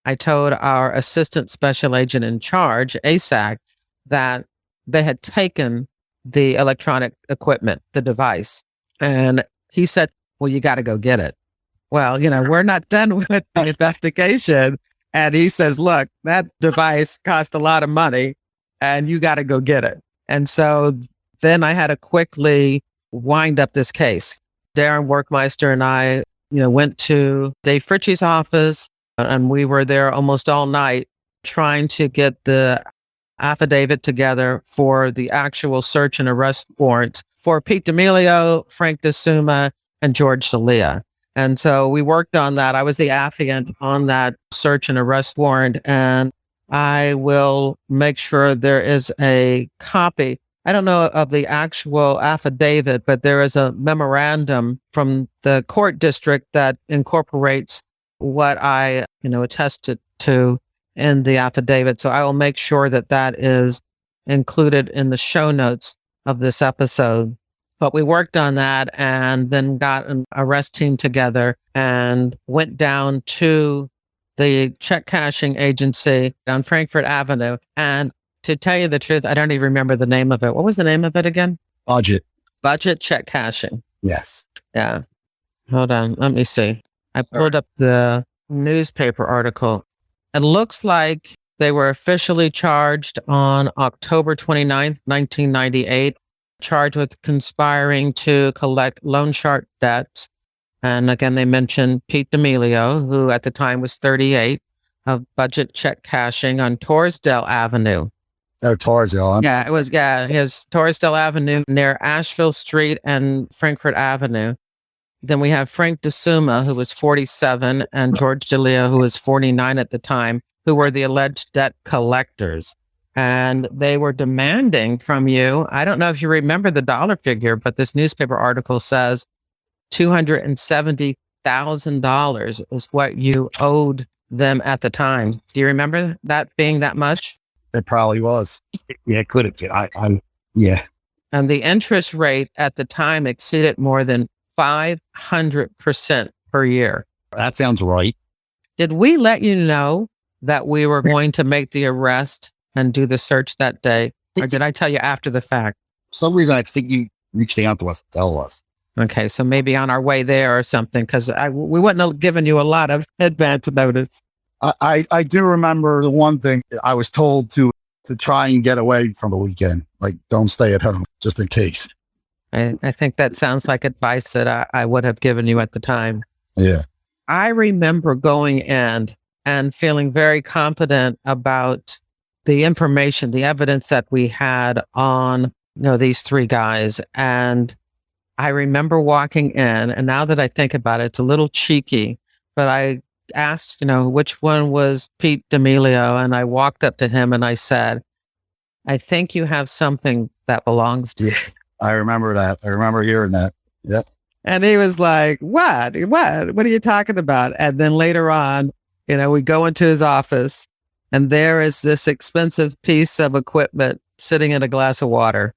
I told our assistant special agent in charge, ASAC, that they had taken the electronic equipment, the device. And he said, well, you got to go get it. Well, we're not done with the investigation. And he says, look, that device cost a lot of money and you got to go get it. And so then I had to quickly wind up this case. Darren Workmeister and I, went to Dave Fritchie's office, and we were there almost all night trying to get the affidavit together for the actual search and arrest warrant for Pete D'Amelio, Frank DeSuma, and George D'Elia. And so we worked on that. I was the affiant on that search and arrest warrant, and I will make sure there is a copy. I don't know of the actual affidavit, but there is a memorandum from the court district that incorporates what I, attested to in the affidavit. So I will make sure that that is included in the show notes of this episode. But we worked on that and then got an arrest team together and went down to the check cashing agency on Frankfurt Avenue. And to tell you the truth, I don't even remember the name of it. What was the name of it again? Budget check cashing. Yes. Yeah. Hold on. Let me see. I pulled up the newspaper article. It looks like they were officially charged on October 29th, 1998, charged with conspiring to collect loan shark debts. And again, they mentioned Pete D'Amelio, who at the time was 38, of budget check cashing on Torresdale Avenue. Oh, Torresdale. Yeah, it was, his Torresdale Avenue near Asheville Street and Frankfurt Avenue. Then we have Frank DeSuma, who was 47, and George D'Elia, who was 49 at the time, who were the alleged debt collectors. And they were demanding from you, I don't know if you remember the dollar figure, but this newspaper article says $270,000 is what you owed them at the time. Do you remember that being that much? It probably was. Yeah, it could have been. Yeah. And the interest rate at the time exceeded more than 500% per year. That sounds right. Did we let you know that we were going to make the arrest and do the search that day? Or did I tell you after the fact? For some reason, I think you reached out to us to tell us. Okay, so maybe on our way there or something, because we wouldn't have given you a lot of advance notice. I do remember the one thing I was told to try and get away from the weekend, like don't stay at home just in case. I think that sounds like advice that I would have given you at the time. Yeah. I remember going in and feeling very confident about the information, the evidence that we had on, these three guys. And I remember walking in, and now that I think about it, it's a little cheeky, but I asked, which one was Pete D'Amelio, and I walked up to him and I said, I think you have something that belongs to you. I remember that. I remember hearing that. Yep. And he was like, what are you talking about? And then later on, we go into his office and there is this expensive piece of equipment sitting in a glass of water.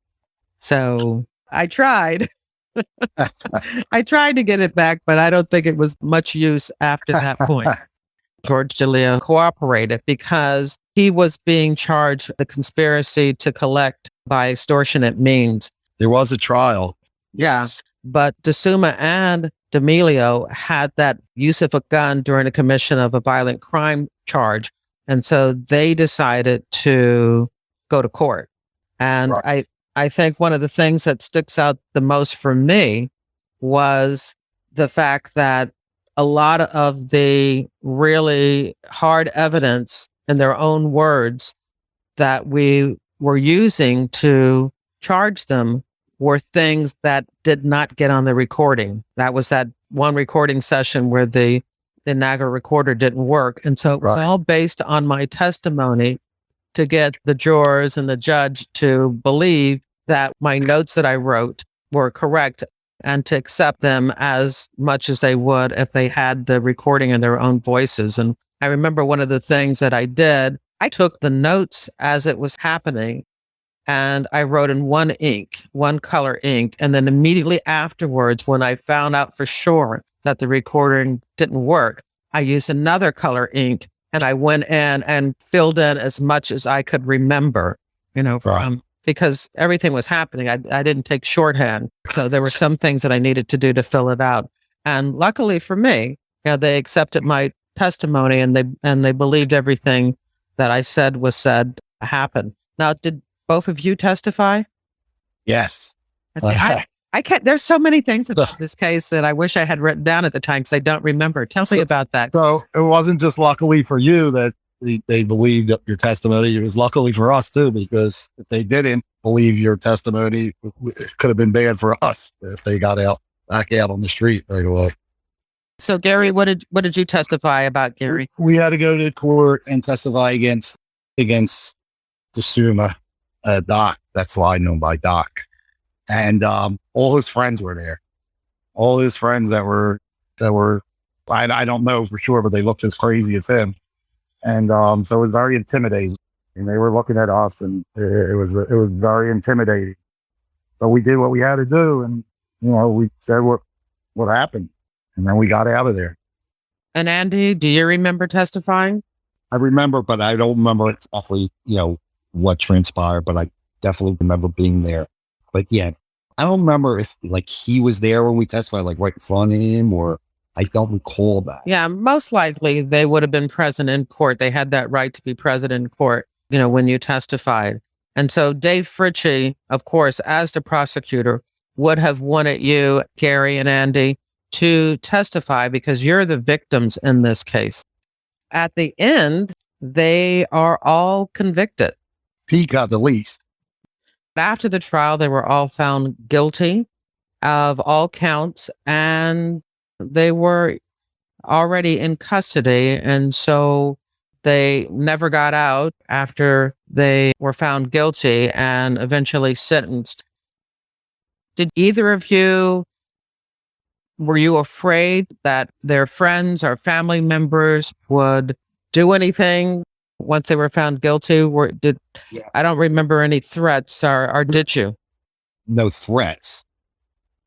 So I tried. I tried to get it back, but I don't think it was much use after that point. George D'Elia cooperated because he was being charged with the conspiracy to collect by extortionate means. There was a trial. Yes, but DeSuma and D'Amelio had that use of a gun during the commission of a violent crime charge. And so they decided to go to court. And right. I think one of the things that sticks out the most for me was the fact that a lot of the really hard evidence in their own words that we were using to charge them were things that did not get on the recording. That was that one recording session where the NAGA recorder didn't work. And so it was all based on my testimony to get the jurors and the judge to believe that my notes that I wrote were correct and to accept them as much as they would if they had the recording in their own voices. And I remember one of the things that I did, I took the notes as it was happening and I wrote in one color ink. And then immediately afterwards, when I found out for sure that the recording didn't work, I used another color ink and I went in and filled in as much as I could remember, because everything was happening. I didn't take shorthand. So there were some things that I needed to do to fill it out. And luckily for me, they accepted my testimony and they believed everything that I said was said happened. Now, did both of you testify? Yes. I can't, there's so many things about this case that I wish I had written down at the time because I don't remember. Tell me about that. So it wasn't just luckily for you that they believed your testimony. It was luckily for us too, because if they didn't believe your testimony, it could have been bad for us if they got back out on the street right away. So Gary, what did you testify about, Gary? We had to go to court and testify against the Suma, Doc. That's why I know by Doc. And all his friends were there. All his friends that were I don't know for sure, but they looked as crazy as him. And so it was very intimidating. And they were looking at us, and it was very intimidating. But we did what we had to do, and we said what happened, and then we got out of there. And Andy, do you remember testifying? I remember, but I don't remember exactly, what transpired, but I definitely remember being there. But yeah, I don't remember if he was there when we testified, right in front of him, or I don't recall that. Yeah, most likely they would have been present in court. They had that right to be present in court, when you testified. And so Dave Fritchie, of course, as the prosecutor, would have wanted you, Gary and Andy, to testify because you're the victims in this case. At the end, they are all convicted. He got the least. After the trial, they were all found guilty of all counts, and they were already in custody. And so they never got out after they were found guilty and eventually sentenced. Did either of you, were you afraid that their friends or family members would do anything once they were found guilty? I don't remember any threats, or did you? No threats,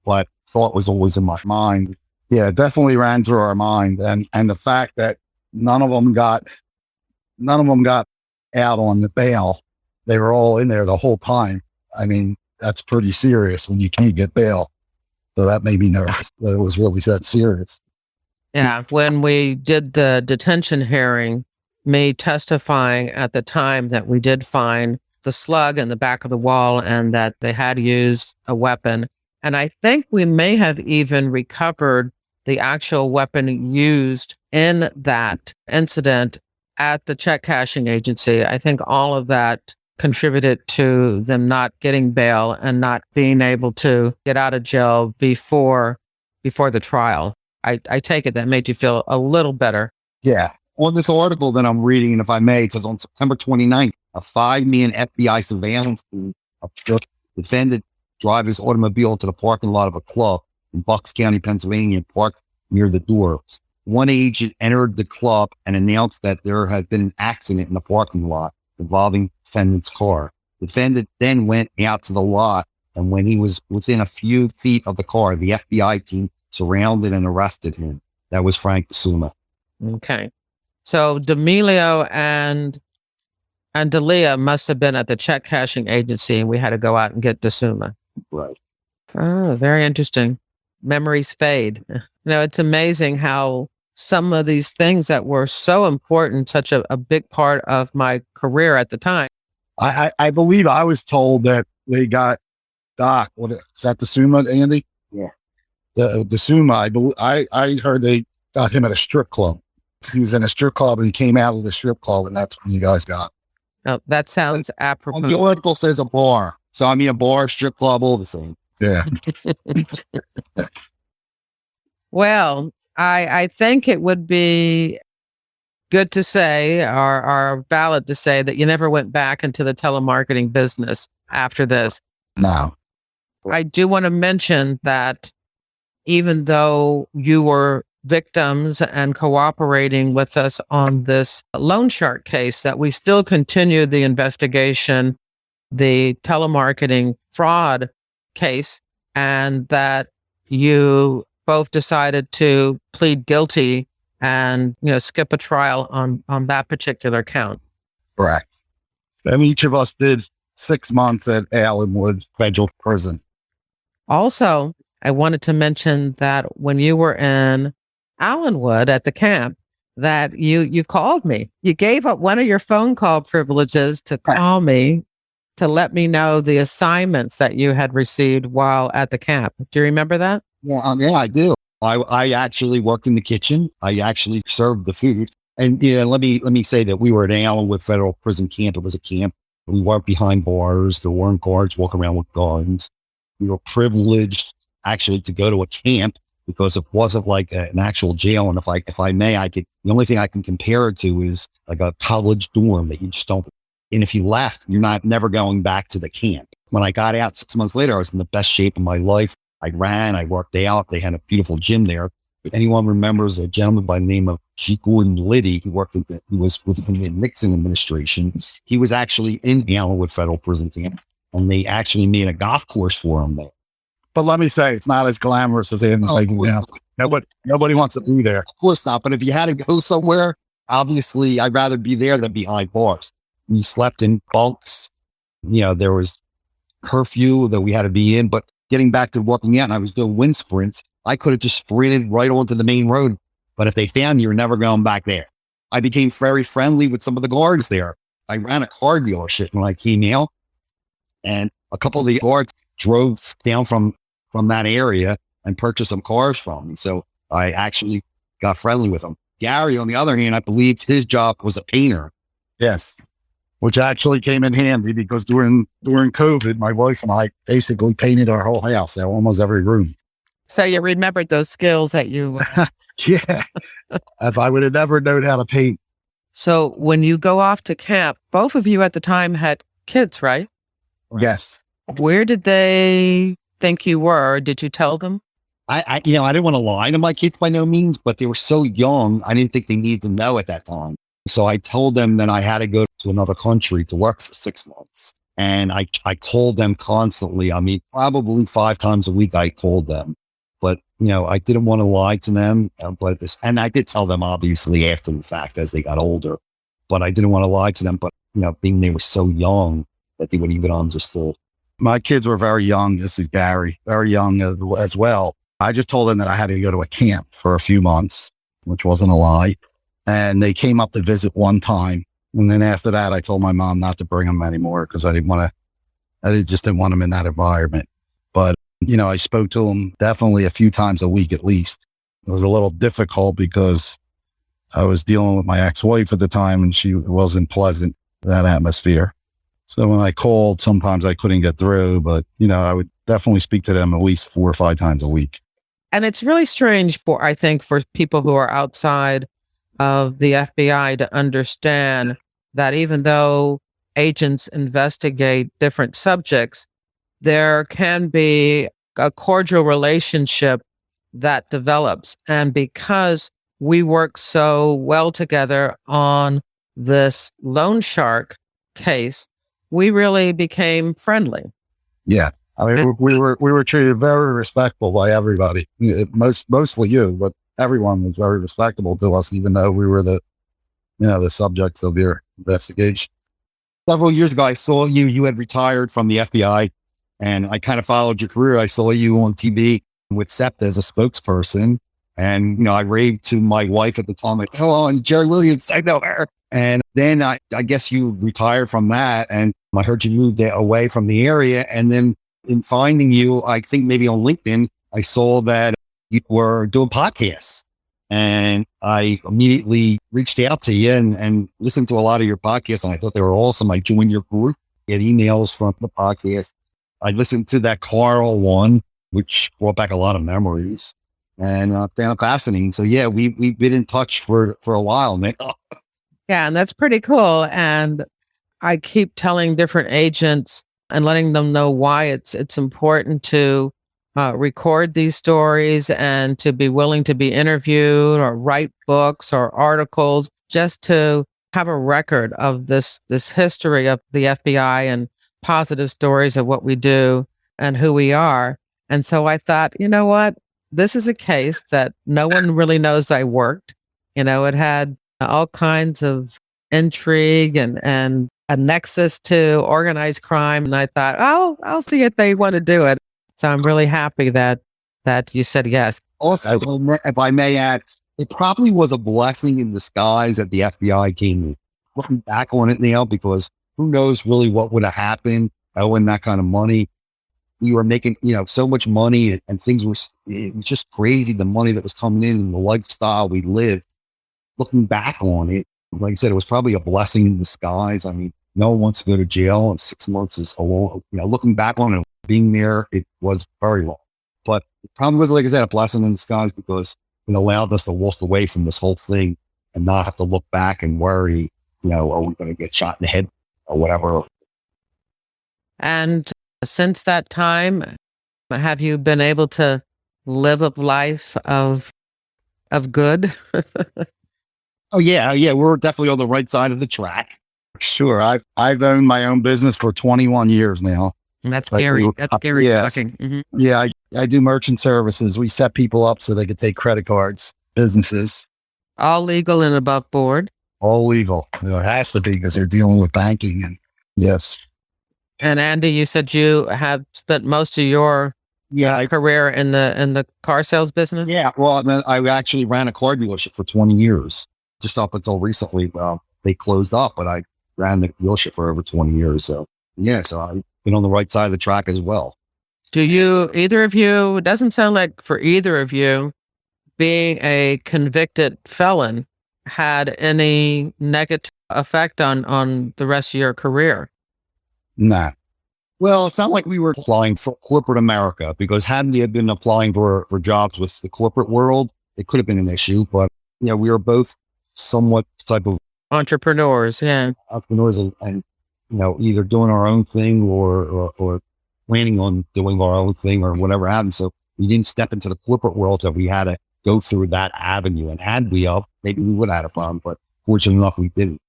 but thought was always in my mind. Yeah, it definitely ran through our mind, and the fact that none of them got out on the bail. They were all in there the whole time. I mean, that's pretty serious when you can't get bail. So that made me nervous that it was really that serious. Yeah, when we did the detention hearing, me testifying at the time that we did find the slug in the back of the wall and that they had used a weapon. And I think we may have even recovered the actual weapon used in that incident at the check cashing agency. I think all of that contributed to them not getting bail and not being able to get out of jail before the trial. I take it that made you feel a little better. Yeah. On this article that I'm reading, and if I may, it says on September 29th, a 5-man FBI surveillance team defended drive his automobile to the parking lot of a club in Bucks County, Pennsylvania, and parked near the door. One agent entered the club and announced that there had been an accident in the parking lot involving defendant's car. The defendant then went out to the lot, and when he was within a few feet of the car, the FBI team surrounded and arrested him. That was Frank Suma. Okay. So D'Amelio and D'Elia must have been at the check cashing agency, and we had to go out and get D'Suma. Right. Oh, very interesting. Memories fade. It's amazing how some of these things that were so important, such a big part of my career at the time. I believe I was told that they got Doc. What is that? The Suma, Andy? Yeah. The Suma. I heard they got him at a strip club. He was in a strip club and he came out of the strip club, and that's when you guys got. Oh, that sounds apropos. The article says a bar, so I mean a bar, strip club, all the same. Yeah. Well, I think it would be good to say, or valid to say, that you never went back into the telemarketing business after this. No. I do want to mention that even though you were victims and cooperating with us on this loan shark case, that we still continued the investigation, the telemarketing fraud case, and that you both decided to plead guilty and, skip a trial on that particular count. Correct. And each of us did 6 months at Allenwood Federal Prison. Also, I wanted to mention that when you were in Allenwood at the camp, that you called me. You gave up one of your phone call privileges to call me to let me know the assignments that you had received while at the camp. Do you remember that? Yeah, I do. I actually worked in the kitchen. I actually served the food. And let me say that we were at Allenwood Federal Prison Camp. It was a camp. We weren't behind bars. There weren't guards walking around with guns. We were privileged actually to go to a camp because it wasn't like an actual jail. And if I may, the only thing I can compare it to is like a college dorm that you just don't. And if you left, you're never going back to the camp. When I got out 6 months later, I was in the best shape of my life. I ran, I worked out. They had a beautiful gym there. If anyone remembers a gentleman by the name of G. Gordon Liddy, he was within the Nixon administration. He was actually in Allenwood Federal Prison Camp, and they actually made a golf course for him there. But let me say, it's not as glamorous as Andy's making it out. Nobody wants to be there. Of course not. But if you had to go somewhere, obviously, I'd rather be there than behind bars. We slept in bunks. There was curfew that we had to be in, but getting back to working out, and I was doing wind sprints, I could have just sprinted right onto the main road. But if they found you, you're never going back there. I became very friendly with some of the guards there. I ran a car dealership when I came out, and a couple of the guards drove down from that area and purchased some cars from me. So I actually got friendly with them. Gary, on the other hand, I believe his job was a painter. Yes. Which actually came in handy because during COVID, my wife and I basically painted our whole house, almost every room. So you remembered those skills that you... Yeah. If I would have never known how to paint. So when you go off to camp, both of you at the time had kids, right? Yes. Where did they think you were? Did you tell them? I didn't want to lie to my kids by no means, but they were so young, I didn't think they needed to know at that time. So I told them that I had to go to another country to work for 6 months. And I called them constantly. I mean, probably 5 times a week I called them. But, I didn't want to lie to them. And I did tell them, obviously, after the fact, as they got older. But I didn't want to lie to them. But, being they were so young that they would even understood. My kids were very young. This is Gary, very young as well. I just told them that I had to go to a camp for a few months, which wasn't a lie. And they came up to visit one time. And then after that, I told my mom not to bring them anymore because I just didn't want them in that environment. But, I spoke to them definitely a few times a week at least. It was a little difficult because I was dealing with my ex-wife at the time and she wasn't pleasant, that atmosphere. So when I called, sometimes I couldn't get through, but, I would definitely speak to them at least 4 or 5 times a week. And it's really strange for people who are outside of the FBI to understand that even though agents investigate different subjects, there can be a cordial relationship that develops. And because we work so well together on this loan shark case, we really became friendly. Yeah. I mean, we were treated very respectful by everybody. Mostly you, but everyone was very respectable to us, even though we were the subjects of your investigation. Several years ago, I saw you. You had retired from the FBI, and I kind of followed your career. I saw you on TV with SEPTA as a spokesperson, And, I raved to my wife at the time, like, oh, and Jerri Williams, I know her. And then I guess you retired from that. And I heard you moved away from the area. And then in finding you, I think maybe on LinkedIn, I saw that you were doing podcasts. And I immediately reached out to you and listened to a lot of your podcasts. And I thought they were awesome. I joined your group, get emails from the podcast. I listened to that Carl one, which brought back a lot of memories, and found it fascinating. So yeah, we've been in touch for a while now. Yeah, and that's pretty cool. And I keep telling different agents and letting them know why it's important to record these stories and to be willing to be interviewed or write books or articles, just to have a record of this history of the FBI and positive stories of what we do and who we are. And so I thought, you know what? This is a case that no one really knows I worked. It had all kinds of intrigue and a nexus to organized crime. And I thought, oh, I'll see if they want to do it. So I'm really happy that you said yes. Also, if I may add, it probably was a blessing in disguise that the FBI came in. Looking back on it now, because who knows really what would have happened owing that kind of money. We were making, so much money, and it was just crazy, the money that was coming in and the lifestyle we lived. Looking back on it, like I said, it was probably a blessing in disguise. I mean, no one wants to go to jail, and 6 months is a long, looking back on it, being there, it was very long. But it probably was, like I said, a blessing in disguise, because it allowed us to walk away from this whole thing and not have to look back and worry, are we going to get shot in the head or whatever. And since that time, have you been able to live a life of good? Oh yeah. We're definitely on the right side of the track. Sure. I've owned my own business for 21 years now. And that's scary. That's scary. Yes. Mm-hmm. Yeah. I do merchant services. We set people up so they could take credit cards, businesses. All legal and above board. All legal. It has to be, because they're dealing with banking. And yes. And Andy, you said you have spent most of your career in the car sales business? Yeah. Well, I actually ran a car dealership for 20 years, just up until recently. They closed up, but I ran the dealership for over 20 years. So yeah, so I've been on the right side of the track as well. Do either of you, it doesn't sound like for either of you, being a convicted felon had any negative effect on the rest of your career? Nah. Well, it's not like we were applying for corporate America, because hadn't they been applying for jobs with the corporate world, it could have been an issue. But, we were both somewhat type of entrepreneurs, and either doing our own thing or planning on doing our own thing or whatever happened. So we didn't step into the corporate world that we had to go through that avenue. And had we maybe we would have had a problem, but fortunately enough, we didn't.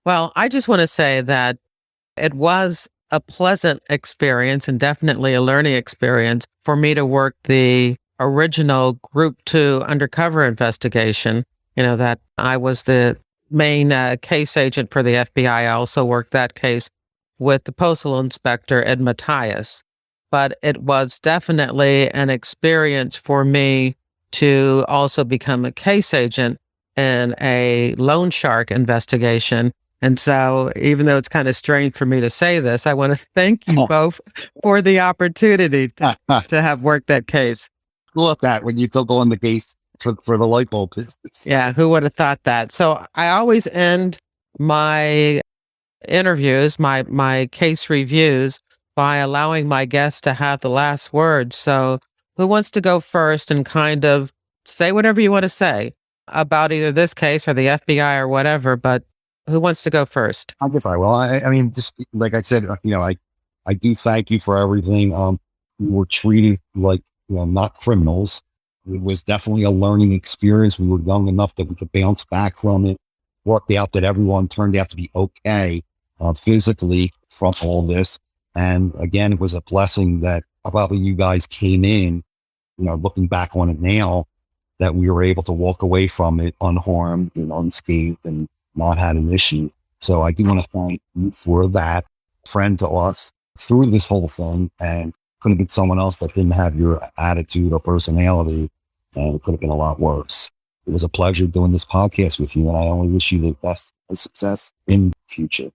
Well, I just want to say that it was a pleasant experience and definitely a learning experience for me to work the original Group 2 undercover investigation. That I was the main case agent for the FBI. I also worked that case with the postal inspector, Ed Matthias. But it was definitely an experience for me to also become a case agent in a loan shark investigation. And so, even though it's kind of strange for me to say this, I want to thank you both for the opportunity to have worked that case. Look at that when you took on the case for the light bulb business. Yeah, who would have thought that? So I always end my interviews, my case reviews, by allowing my guests to have the last word. So who wants to go first and kind of say whatever you want to say about either this case or the FBI or whatever, but who wants to go first? I guess I will. I mean, just like I said, I do thank you for everything. We were treated like, not criminals. It was definitely a learning experience. We were young enough that we could bounce back from it. Worked out that everyone turned out to be okay physically from all this. And again, it was a blessing that probably you guys came in, looking back on it now, that we were able to walk away from it unharmed and unscathed and not had an issue. So I do want to thank you for that, friend to us through this whole thing, and couldn't have been someone else that didn't have your attitude or personality and it could have been a lot worse. It was a pleasure doing this podcast with you, and I only wish you the best of success in the future.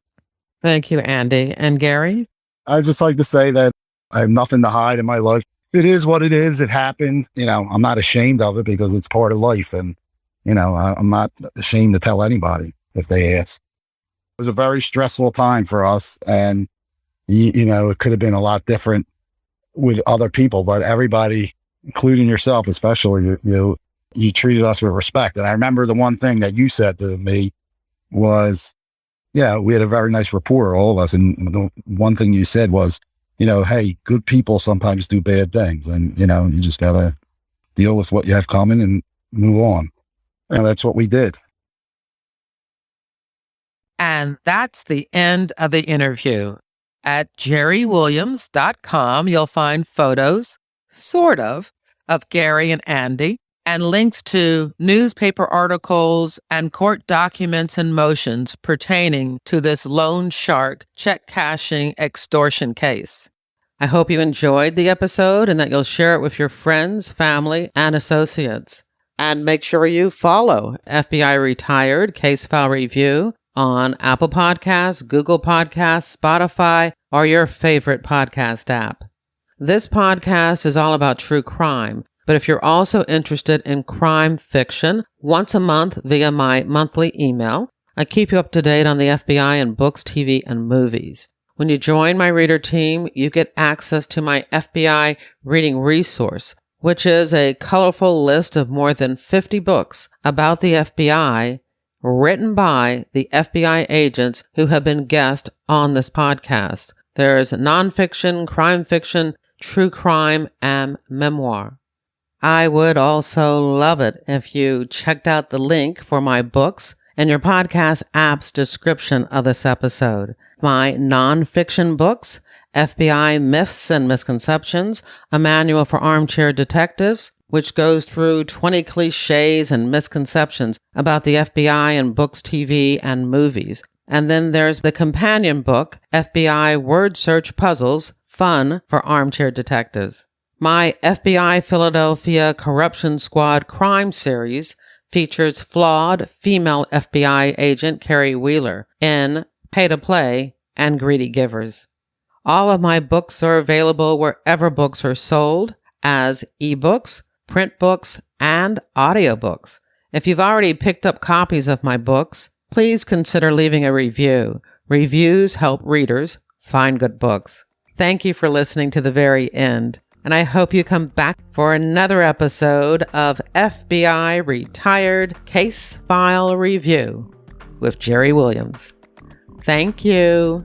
Thank you, Andy. And Gary? I'd just like to say that I have nothing to hide in my life. It is what it is. It happened. I'm not ashamed of it because it's part of life. And, I'm not ashamed to tell anybody if they ask. It was a very stressful time for us. And, it could have been a lot different with other people, but everybody, including yourself, especially, you treated us with respect. And I remember the one thing that you said to me was, we had a very nice rapport, all of us. And the one thing you said was, hey, good people sometimes do bad things. And, you just got to deal with what you have coming and move on. And that's what we did. And that's the end of the interview. At jerriwilliams.com, you'll find photos, sort of Gary and Andy, and links to newspaper articles and court documents and motions pertaining to this loan shark check cashing extortion case. I hope you enjoyed the episode and that you'll share it with your friends, family, and associates. And make sure you follow FBI Retired Case File Review on Apple Podcasts, Google Podcasts, Spotify, or your favorite podcast app. This podcast is all about true crime, but if you're also interested in crime fiction, once a month via my monthly email, I keep you up to date on the FBI in books, TV, and movies. When you join my reader team, you get access to my FBI reading resource, which is a colorful list of more than 50 books about the FBI written by the FBI agents who have been guests on this podcast. There's nonfiction, crime fiction, true crime, and memoir. I would also love it if you checked out the link for my books in your podcast app's description of this episode. My nonfiction books, FBI Myths and Misconceptions, a manual for armchair detectives, which goes through 20 cliches and misconceptions about the FBI in books, TV, and movies. And then there's the companion book, FBI Word Search Puzzles, Fun for Armchair Detectives. My FBI Philadelphia Corruption Squad crime series features flawed female FBI agent Carrie Wheeler in Pay to Play and Greedy Givers. All of my books are available wherever books are sold as ebooks, print books, and audiobooks. If you've already picked up copies of my books, please consider leaving a review. Reviews help readers find good books. Thank you for listening to the very end, and I hope you come back for another episode of FBI Retired Case File Review with Jerri Williams. Thank you.